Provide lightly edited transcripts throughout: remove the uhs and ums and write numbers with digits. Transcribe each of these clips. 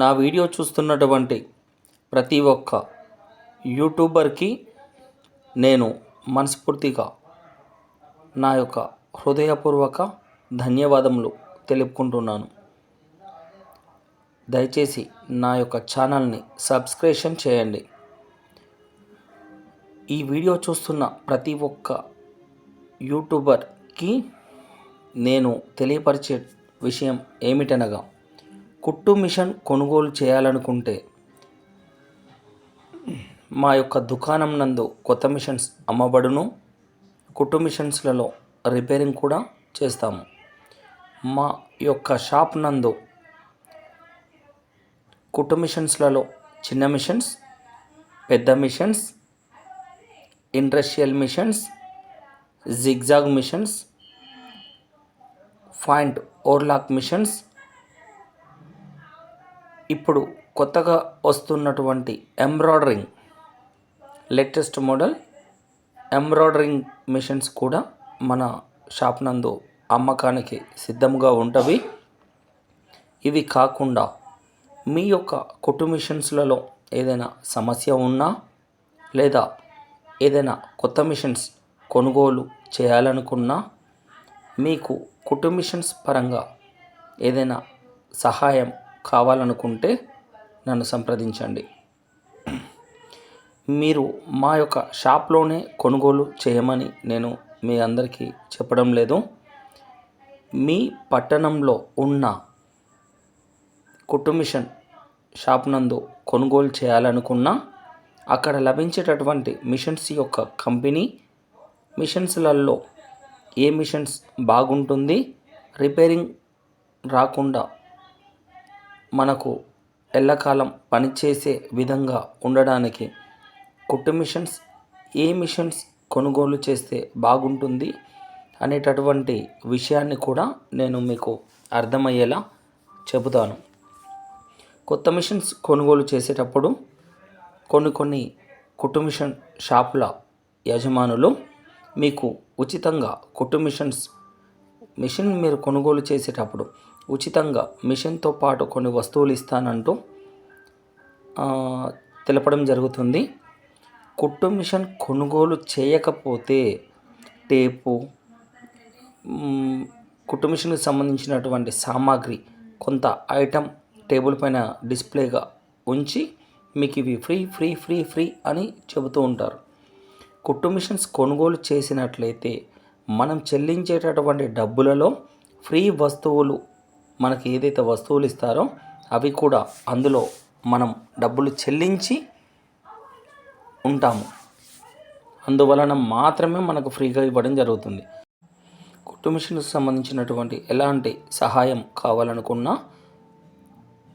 నా వీడియో చూస్తున్నటువంటి ప్రతి ఒక్క యూట్యూబర్కి నేను మనస్ఫూర్తిగా నా యొక్క హృదయపూర్వక ధన్యవాదములు తెలుపుకుంటున్నాను. దయచేసి నా యొక్క ఛానల్ని సబ్స్క్రిప్షన్ చేయండి. ఈ వీడియో చూస్తున్న ప్రతి ఒక్క యూట్యూబర్కి నేను తెలియపరిచే విషయం ఏమిటనగా, కుట్టు మిషన్ కొనుగోలు చేయాలనుకుంటే మా యొక్క దుకాణం నందు కొత్త మిషన్స్ అమ్మబడును. కుట్టు మిషన్స్లలో రిపేరింగ్ కూడా చేస్తాము. మా యొక్క షాప్ నందు కుట్టు మిషన్స్లలో చిన్న మిషన్స్, పెద్ద machines, industrial machines, zigzag machines, point overlock machines, ఇప్పుడు కొత్తగా వస్తున్నటువంటి embroidering latest model embroidering machines కూడా మన షాప్ నందు అమ్మకానికి సిద్ధంగా ఉంటవి. ఇవి కాకుండా మీ యొక్క కుట్టు మిషన్స్లలో ఏదైనా సమస్య ఉన్నా, లేదా ఏదైనా కొత్త మిషన్స్ కొనుగోలు చేయాలనుకున్నా, మీకు కుట్టు మిషన్స్ పరంగా ఏదైనా సహాయం కావాలనుకుంటే నన్ను సంప్రదించండి. మీరు మా యొక్క షాప్లోనే కొనుగోలు చేయమని నేను మీ అందరికీ చెప్పడం లేదు. మీ పట్టణంలో ఉన్న కుట్టు మిషన్ షాప్ నందు కొనుగోలు చేయాలనుకున్నా, అక్కడ లభించేటటువంటి మిషన్స్ యొక్క కంపెనీ, మిషన్స్లలో ఏ మిషన్స్ బాగుంటుంది, రిపేరింగ్ రాకుండా మనకు ఎల్లకాలం పనిచేసే విధంగా ఉండడానికి కుట్టు మిషన్స్ ఏ మిషన్స్ కొనుగోలు చేస్తే బాగుంటుంది అనేటటువంటి విషయాన్ని కూడా నేను మీకు అర్థమయ్యేలా చెబుతాను. కొత్త మిషన్స్ కొనుగోలు చేసేటప్పుడు కొన్ని కుట్టు మిషన్ షాపుల యజమానులు మీకు ఉచితంగా కుట్టు మిషన్ మీరు కొనుగోలు చేసేటప్పుడు ఉచితంగా మిషన్తో పాటు కొన్ని వస్తువులు ఇస్తానంటూ తెలపడం జరుగుతుంది. కుట్టు మిషన్ కొనుగోలు చేయకపోతే టేపు, కుట్టు మిషన్కి సంబంధించినటువంటి సామాగ్రి కొంత ఐటమ్ టేబుల్ పైన డిస్ప్లేగా ఉంచి మీకు ఇవి ఫ్రీ ఫ్రీ ఫ్రీ ఫ్రీ అని చెబుతూ ఉంటారు. కుట్టు మిషన్స్ కొనుగోలు చేసినట్లయితే మనం చెల్లించేటటువంటి డబ్బులలో ఫ్రీ వస్తువులు, మనకి ఏదైతే వస్తువులు ఇస్తారో అవి కూడా అందులో మనం డబ్బులు చెల్లించి ఉంటాము. అందువలన మాత్రమే మనకు ఫ్రీగా ఇవ్వడం జరుగుతుంది. కుట్టు మిషన్కి సంబంధించినటువంటి ఎలాంటి సహాయం కావాలనుకున్నా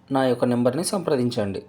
నా యొక్క నెంబర్ని సంప్రదించండి.